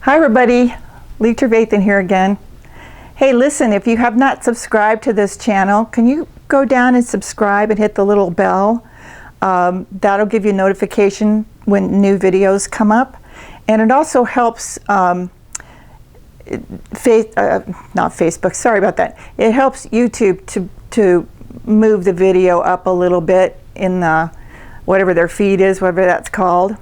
Hi everybody, Lee Travathan here again. Hey, listen, if you have not subscribed to this channel, can you go down and subscribe and hit the little bell? That'll give you a notification when new videos come up. And it also helps, not Facebook, sorry about that. It helps YouTube to move the video up a little bit in the, whatever their feed is, whatever that's called.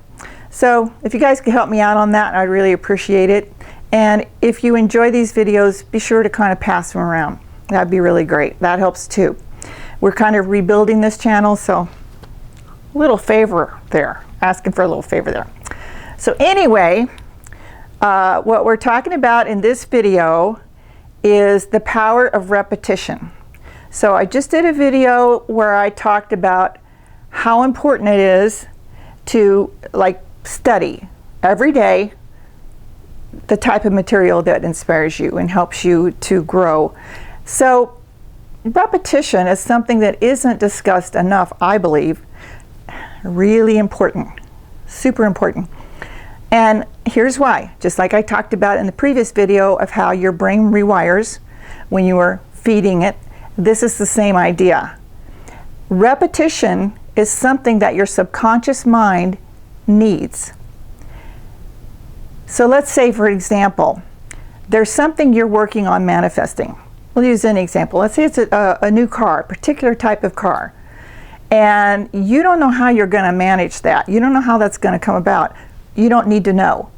So if you guys could help me out on that, I'd really appreciate it. And if you enjoy these videos, be sure to kind of pass them around. That'd be really great. That helps too. We're kind of rebuilding this channel, so a little favor there, asking for a little favor there. So anyway, what we're talking about in this video is the power of repetition. So I just did a video where I talked about how important it is to study every day the type of material that inspires you and helps you to grow. So repetition is something that isn't discussed enough, I believe. Really important, super important. And here's why. Just like I talked about in the previous video of how your brain rewires when you are feeding it, this is the same idea. Repetition is something that your subconscious mind needs. So let's say, for example, there's something you're working on manifesting. We'll use an example. Let's say it's a new car, a particular type of car, and you don't know how you're going to manage that. You don't know how that's going to come about. You don't need to know.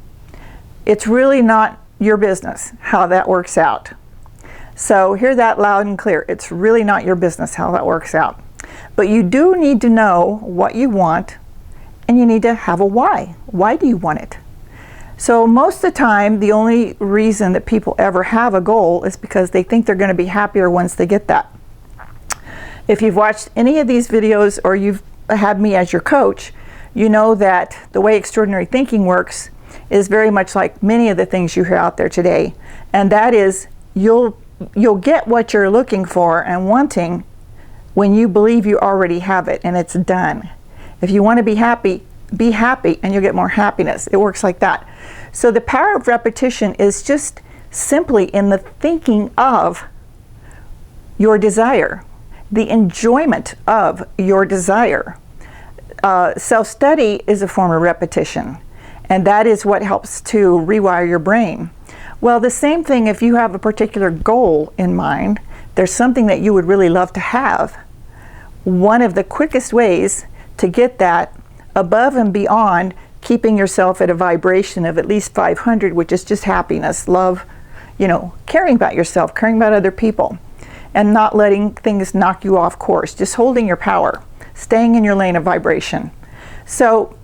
It's really not your business how that works out. So hear that loud and clear. It's really not your business how that works out. But you do need to know what you want, and you need to have a why. Why do you want it? So most of the time, the only reason that people ever have a goal is because they think they're going to be happier once they get that. If you've watched any of these videos or you've had me as your coach, you know that the way extraordinary thinking works is very much like many of the things you hear out there today. And that is, you'll get what you're looking for and wanting when you believe you already have it and it's done. If you want to be happy and you'll get more happiness. It works like that. So the power of repetition is just simply in the thinking of your desire, the enjoyment of your desire. Self-study is a form of repetition, and that is what helps to rewire your brain. Well, the same thing if you have a particular goal in mind, there's something that you would really love to have. One of the quickest ways to get that above and beyond keeping yourself at a vibration of at least 500, which is just happiness, love, caring about yourself, caring about other people, and not letting things knock you off course, just holding your power, staying in your lane of vibration. So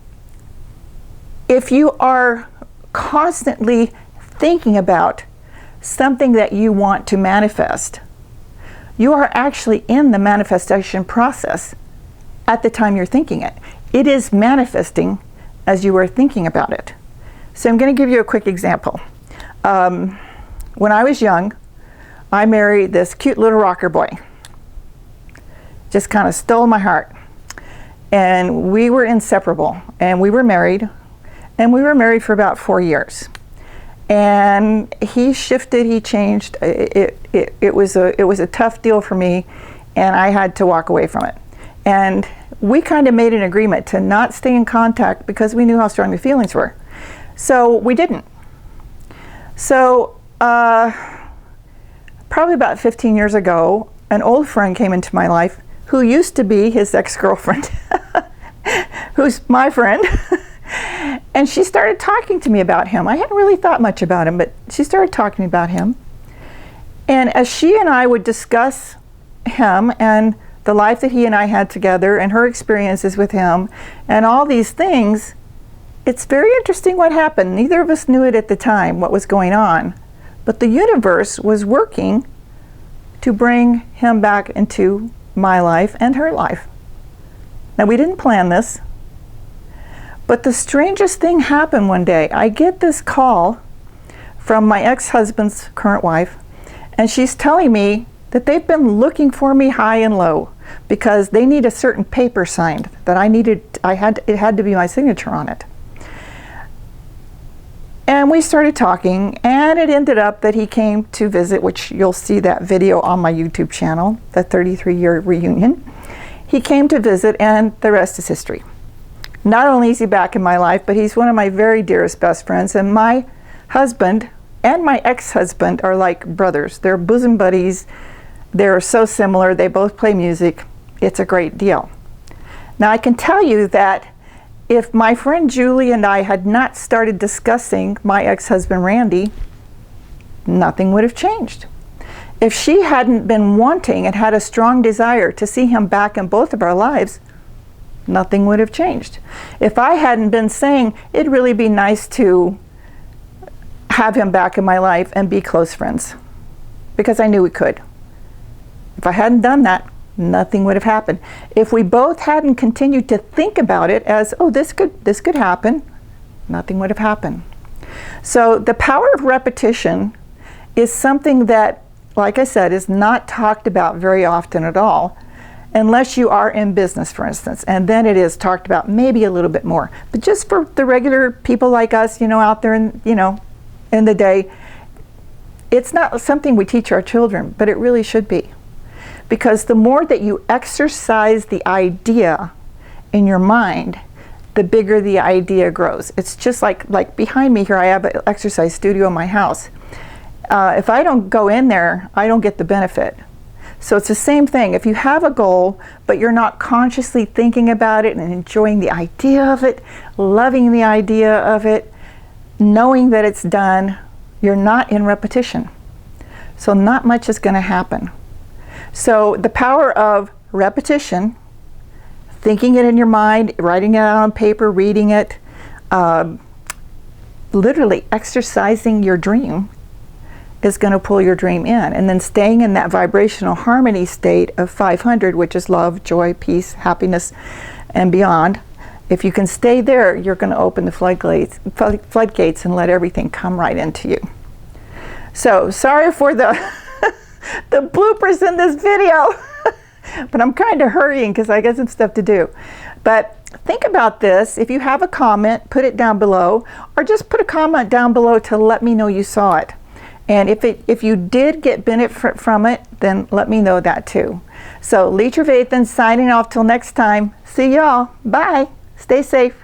if you are constantly thinking about something that you want to manifest, you are actually in the manifestation process at the time you're thinking it. It is manifesting as you are thinking about it. So I'm going to give you a quick example. When I was young, I married this cute little rocker boy. Just kind of stole my heart. And we were inseparable. And we were married. And we were married for about 4 years. And he shifted, he changed. It was a tough deal for me, and I had to walk away from it. And we kind of made an agreement to not stay in contact because we knew how strong the feelings were. So we didn't. So probably about 15 years ago, an old friend came into my life who used to be his ex-girlfriend, who's my friend. And she started talking to me about him. I hadn't really thought much about him, but she started talking to me about him. And as she and I would discuss him and the life that he and I had together and her experiences with him and all these things, it's very interesting what happened. Neither of us knew it at the time, what was going on. But the universe was working to bring him back into my life and her life. Now, we didn't plan this. But the strangest thing happened one day. I get this call from my ex-husband's current wife, and she's telling me that they've been looking for me high and low because they need a certain paper signed that it had to be my signature on it. And And we started talking, and it ended up that he came to visit, which you'll see that video on my YouTube channel, the 33-year reunion. He came to visit, and the rest is history. Not only is he back in my life, but he's one of my very dearest best friends, and my husband and my ex-husband are like brothers. They're bosom buddies. They're so similar. They both play music. It's a great deal. Now, I can tell you that if my friend Julie and I had not started discussing my ex-husband Randy, nothing would have changed. If she hadn't been wanting and had a strong desire to see him back in both of our lives, nothing would have changed. If I hadn't been saying it'd really be nice to have him back in my life and be close friends, because I knew we could. If I hadn't done that, nothing would have happened. If we both hadn't continued to think about it as, oh, this could happen, nothing would have happened. So the power of repetition is something that, like I said, is not talked about very often at all, unless you are in business, for instance, and then it is talked about maybe a little bit more. But just for the regular people like us, out there in the day, it's not something we teach our children, but it really should be. Because the more that you exercise the idea in your mind, the bigger the idea grows. It's just like behind me here, I have an exercise studio in my house. If I don't go in there, I don't get the benefit. So it's the same thing. If you have a goal, but you're not consciously thinking about it and enjoying the idea of it, loving the idea of it, knowing that it's done, you're not in repetition. So not much is going to happen. So the power of repetition, thinking it in your mind, writing it out on paper, reading it, literally exercising your dream is going to pull your dream in. And then staying in that vibrational harmony state of 500, which is love, joy, peace, happiness, and beyond. If you can stay there, you're going to open the floodgates and let everything come right into you. So sorry for the the bloopers in this video, but I'm kind of hurrying because I got some stuff to do. But think about this. If you have a comment, put it down below, or just put a comment down below to let me know you saw it. And if you did get benefit from it, then let me know that too. So Lee Travathan signing off till next time. See y'all. Bye. Stay safe.